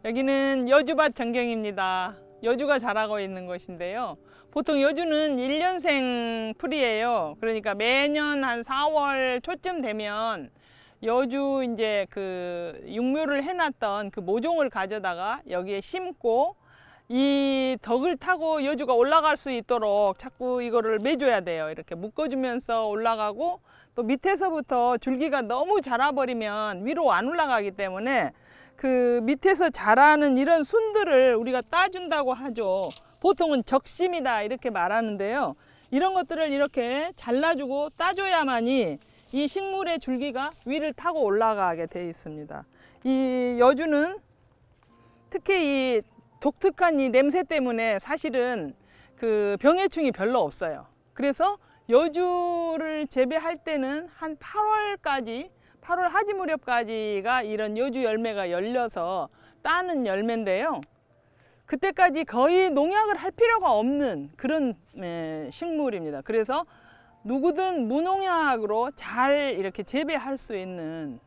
여기는 여주밭 전경입니다. 여주가 자라고 있는 곳인데요. 보통 여주는 1년생 풀이에요. 그러니까 매년 한 4월 초쯤 되면 여주 이제 그 육묘를 해놨던 그 모종을 가져다가 여기에 심고 이 덕을 타고 여주가 올라갈 수 있도록 자꾸 이거를 매줘야 돼요. 이렇게 묶어주면서 올라가고 또 밑에서부터 줄기가 너무 자라버리면 위로 안 올라가기 때문에 그 밑에서 자라는 이런 순들을 우리가 따준다고 하죠. 보통은 적심이다 이렇게 말하는데요. 이런 것들을 이렇게 잘라주고 따줘야만이 이 식물의 줄기가 위를 타고 올라가게 되어 있습니다. 이 여주는 특히 이 독특한 이 냄새 때문에 사실은 그 병해충이 별로 없어요. 그래서 여주를 재배할 때는 한 8월까지 8월 하지 무렵까지가 이런 여주 열매가 열려서 따는 열매인데요. 그때까지 거의 농약을 할 필요가 없는 그런 식물입니다. 그래서 누구든 무농약으로 잘 이렇게 재배할 수 있는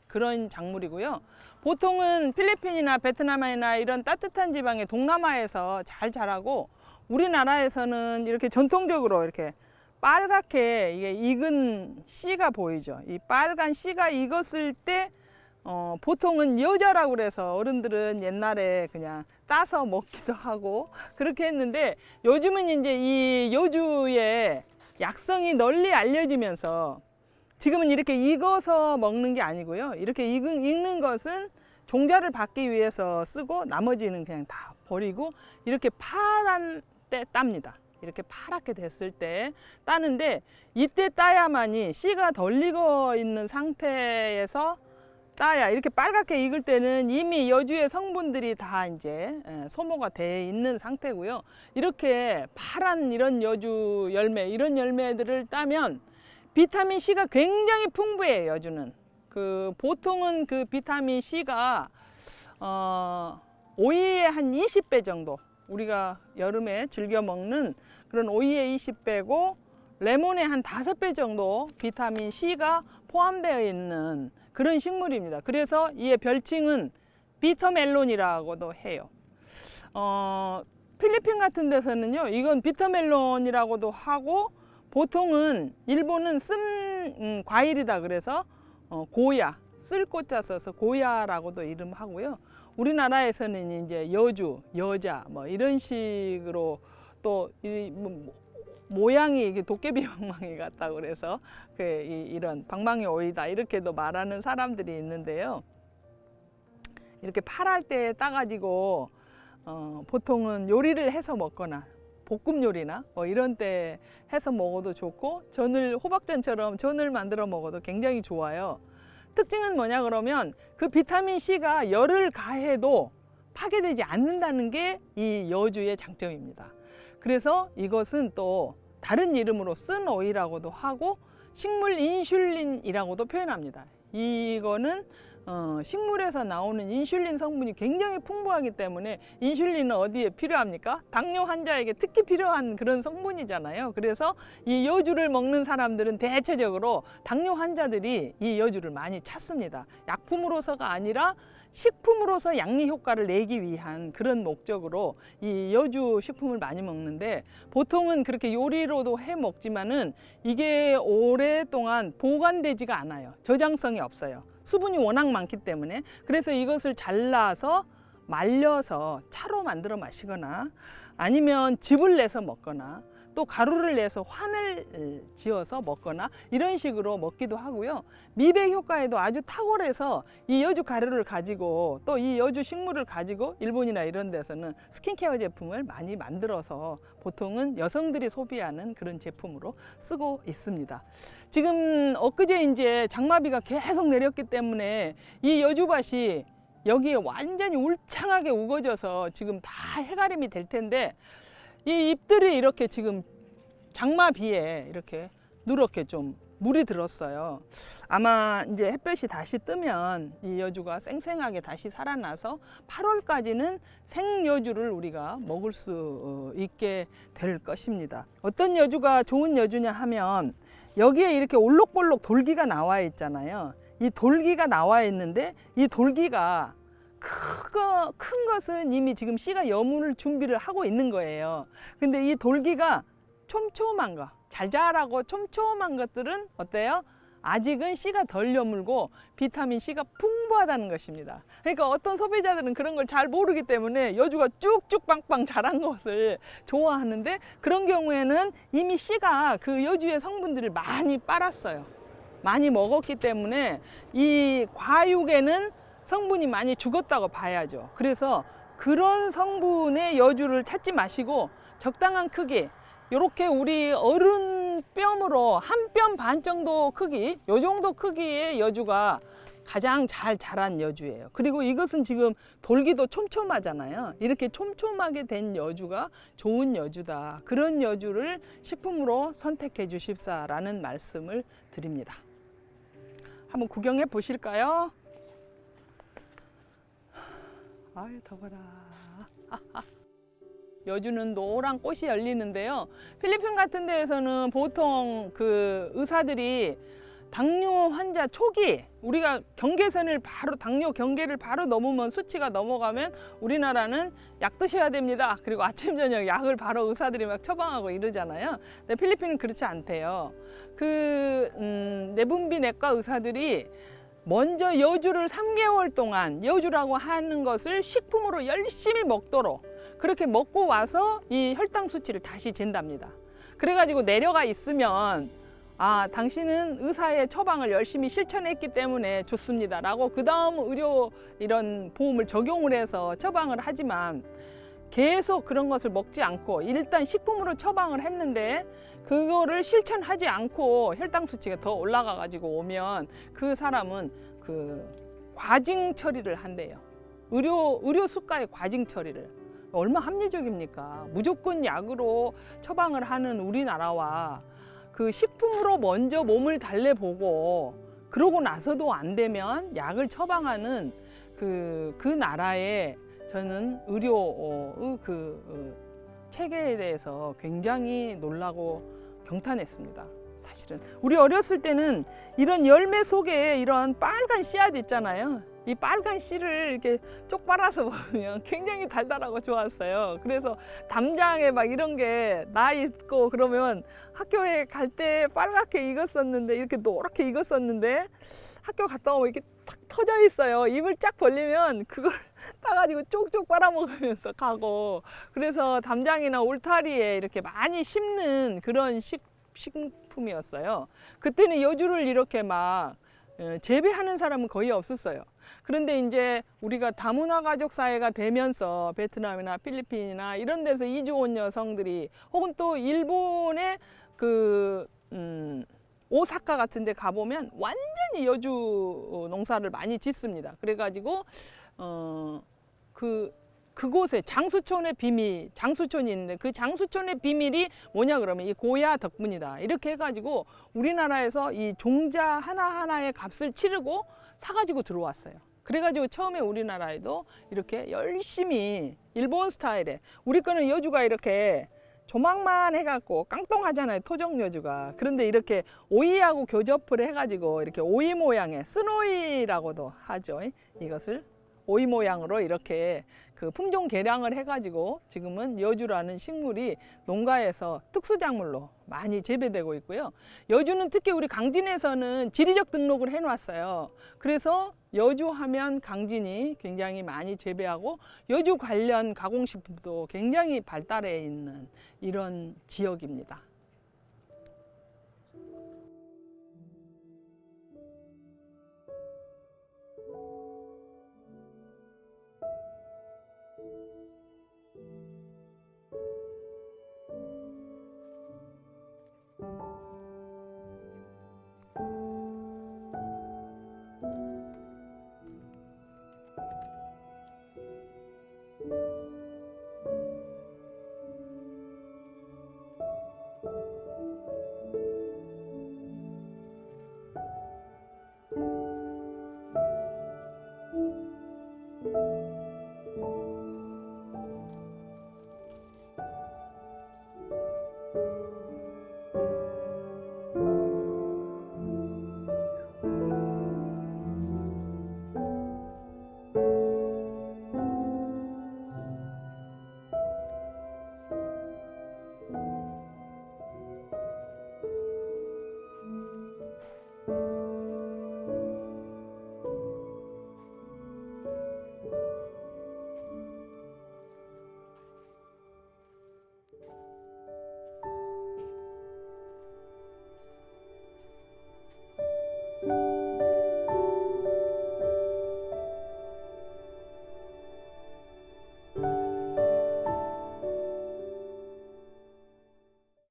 그런 작물이고요. 보통은 필리핀이나 베트남이나 이런 따뜻한 지방의 동남아에서 잘 자라고 우리나라에서는 이렇게 전통적으로 이렇게 빨갛게 이게 익은 씨가 보이죠. 이 빨간 씨가 익었을 때 보통은 여자라고 그래서 어른들은 옛날에 그냥 따서 먹기도 하고 그렇게 했는데 요즘은 이제 이 여주의 약성이 널리 알려지면서 지금은 이렇게 익어서 먹는 게 아니고요. 이렇게 익는 것은 종자를 받기 위해서 쓰고 나머지는 그냥 다 버리고 이렇게 파란 때 땁니다. 이렇게 파랗게 됐을 때 따는데 이때 따야만이 씨가 덜 익어 있는 상태에서 따야 이렇게 빨갛게 익을 때는 이미 여주의 성분들이 다 이제 소모가 돼 있는 상태고요. 이렇게 파란 이런 여주 열매 이런 열매들을 따면 비타민 C가 굉장히 풍부해요. 여주는 그 보통은 그 비타민 C가 오이의 한 20배 정도 우리가 여름에 즐겨 먹는 그런 오이의 20배고 레몬의 한 5배 정도 비타민 C가 포함되어 있는 그런 식물입니다. 그래서 이의 별칭은 비터멜론이라고도 해요. 필리핀 같은 데서는요, 이건 비터멜론이라고도 하고 보통은 일본은 쓴 과일이다 그래서 고야, 쓸 꽃자 써서 고야라고도 이름하고요. 우리나라에서는 이제 여주, 여자 뭐 이런 식으로 또 모양이 이게 도깨비 방망이 같다고 그래서 이런 방망이 오이다 이렇게도 말하는 사람들이 있는데요. 이렇게 파랄 때 따가지고 보통은 요리를 해서 먹거나 볶음 요리나 뭐 이런 때 해서 먹어도 좋고 호박전처럼 전을 만들어 먹어도 굉장히 좋아요. 특징은 뭐냐 그러면 그 비타민 C가 열을 가해도 파괴되지 않는다는 게 이 여주의 장점입니다. 그래서 이것은 또 다른 이름으로 쓴 오이라고도 하고 식물 인슐린이라고도 표현합니다. 이거는 식물에서 나오는 인슐린 성분이 굉장히 풍부하기 때문에 인슐린은 어디에 필요합니까? 당뇨 환자에게 특히 필요한 그런 성분이잖아요. 그래서 이 여주를 먹는 사람들은 대체적으로 당뇨 환자들이 이 여주를 많이 찾습니다. 약품으로서가 아니라 식품으로서 양리 효과를 내기 위한 그런 목적으로 이 여주 식품을 많이 먹는데 보통은 그렇게 요리로도 해 먹지만은 이게 오랫동안 보관되지가 않아요. 저장성이 없어요. 수분이 워낙 많기 때문에. 그래서 이것을 잘라서 말려서 차로 만들어 마시거나 아니면 즙을 내서 먹거나 또 가루를 내서 환을 지어서 먹거나 이런 식으로 먹기도 하고요. 미백 효과에도 아주 탁월해서 이 여주 가루를 가지고 또 이 여주 식물을 가지고 일본이나 이런 데서는 스킨케어 제품을 많이 만들어서 보통은 여성들이 소비하는 그런 제품으로 쓰고 있습니다. 지금 엊그제 이제 장마비가 계속 내렸기 때문에 이 여주밭이 여기에 완전히 울창하게 우거져서 지금 다 해가림이 될 텐데 이 잎들이 이렇게 지금 장마비에 이렇게 누렇게 좀 물이 들었어요. 아마 이제 햇볕이 다시 뜨면 이 여주가 쌩쌩하게 다시 살아나서 8월까지는 생여주를 우리가 먹을 수 있게 될 것입니다. 어떤 여주가 좋은 여주냐 하면 여기에 이렇게 올록볼록 돌기가 나와 있잖아요. 이 돌기가 나와 있는데 이 돌기가 큰 것은 이미 지금 씨가 여물 준비를 하고 있는 거예요. 근데 이 돌기가 촘촘한 거, 잘 자라고 촘촘한 것들은 어때요? 아직은 씨가 덜 여물고 비타민 C가 풍부하다는 것입니다. 그러니까 어떤 소비자들은 그런 걸 잘 모르기 때문에 여주가 쭉쭉 빵빵 자란 것을 좋아하는데, 그런 경우에는 이미 씨가 그 여주의 성분들을 많이 빨았어요. 많이 먹었기 때문에 이 과육에는 성분이 많이 죽었다고 봐야죠. 그래서 그런 성분의 여주를 찾지 마시고 적당한 크기, 이렇게 우리 어른 뼘으로 한 뼘 반 정도 크기, 요 정도 크기의 여주가 가장 잘 자란 여주예요. 그리고 이것은 지금 돌기도 촘촘하잖아요. 이렇게 촘촘하게 된 여주가 좋은 여주다. 그런 여주를 식품으로 선택해 주십사라는 말씀을 드립니다. 한번 구경해 보실까요? 아유, 더워라. 여주는 노란 꽃이 열리는데요. 필리핀 같은 데에서는 보통 그 의사들이 당뇨 환자 초기, 우리가 경계선을 바로, 당뇨 경계를 바로 넘으면, 수치가 넘어가면 우리나라는 약 드셔야 됩니다. 그리고 아침 저녁 약을 바로 의사들이 막 처방하고 이러잖아요. 근데 필리핀은 그렇지 않대요. 내분비 내과 의사들이 먼저 여주를 3개월 동안 여주라고 하는 것을 식품으로 열심히 먹도록, 그렇게 먹고 와서 이 혈당 수치를 다시 잰답니다. 그래가지고 내려가 있으면, 아, 당신은 의사의 처방을 열심히 실천했기 때문에 좋습니다 라고 그 다음 의료 이런 보험을 적용을 해서 처방을 하지만, 계속 그런 것을 먹지 않고 일단 식품으로 처방을 했는데 그거를 실천하지 않고 혈당 수치가 더 올라가 가지고 오면 그 사람은 그 과징 처리를 한대요. 의료 수가의 과징 처리를. 얼마 합리적입니까? 무조건 약으로 처방을 하는 우리나라와 그 식품으로 먼저 몸을 달래보고 그러고 나서도 안 되면 약을 처방하는 그 나라의, 저는 의료 체계에 대해서 굉장히 놀라고 경탄했습니다. 사실은 우리 어렸을 때는 이런 열매 속에 이런 빨간 씨앗 있잖아요. 이 빨간 씨를 이렇게 쪽 빨아서 먹으면 굉장히 달달하고 좋았어요. 그래서 담장에 막 이런 게 나 있고 그러면 학교에 갈 때 빨갛게 익었었는데, 이렇게 노랗게 익었었는데 학교 갔다 오면 이렇게 탁 터져 있어요. 입을 쫙 벌리면 그걸 따가지고 쪽쪽 빨아먹으면서 가고, 그래서 담장이나 울타리에 이렇게 많이 심는 그런 식품이었어요. 그때는 여주를 이렇게 막 재배하는 사람은 거의 없었어요. 그런데 이제 우리가 다문화 가족 사회가 되면서 베트남이나 필리핀이나 이런 데서 이주 온 여성들이, 혹은 또 일본의 오사카 같은 데 가보면 완전히 여주 농사를 많이 짓습니다. 그래가지고 그곳에 장수촌이 있는데, 그 장수촌의 비밀이 뭐냐 그러면 이 고야 덕분이다. 이렇게 해가지고 우리나라에서 이 종자 하나하나의 값을 치르고 사가지고 들어왔어요. 그래가지고 처음에 우리나라에도 이렇게 열심히 일본 스타일에, 우리 거는 여주가 이렇게 조망만 해갖고 깡통하잖아요, 토종 여주가. 그런데 이렇게 오이하고 교접을 해가지고 이렇게 오이 모양의 스노이라고도 하죠. 이것을 오이 모양으로 이렇게 그 품종 개량을 해가지고 지금은 여주라는 식물이 농가에서 특수작물로 많이 재배되고 있고요. 여주는 특히 우리 강진에서는 지리적 등록을 해놨어요. 그래서 여주 하면 강진이 굉장히 많이 재배하고 여주 관련 가공식품도 굉장히 발달해 있는 이런 지역입니다. 네.